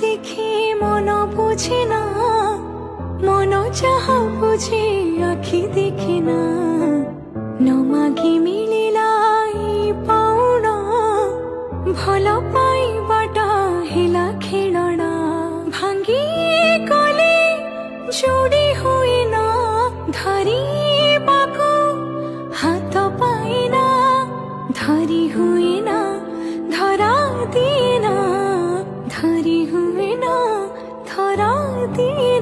देखी मन बुझे ना मन चाहा बुझे आखि देखी ना न मागी मिलिला पाउना भल पाइबाटा हेला खेलना भांगी गले जोड़ी हुए ना धरी बाको हाथ पाइना धरी हुए ना धरा देना धरी हुए ना धरा देना।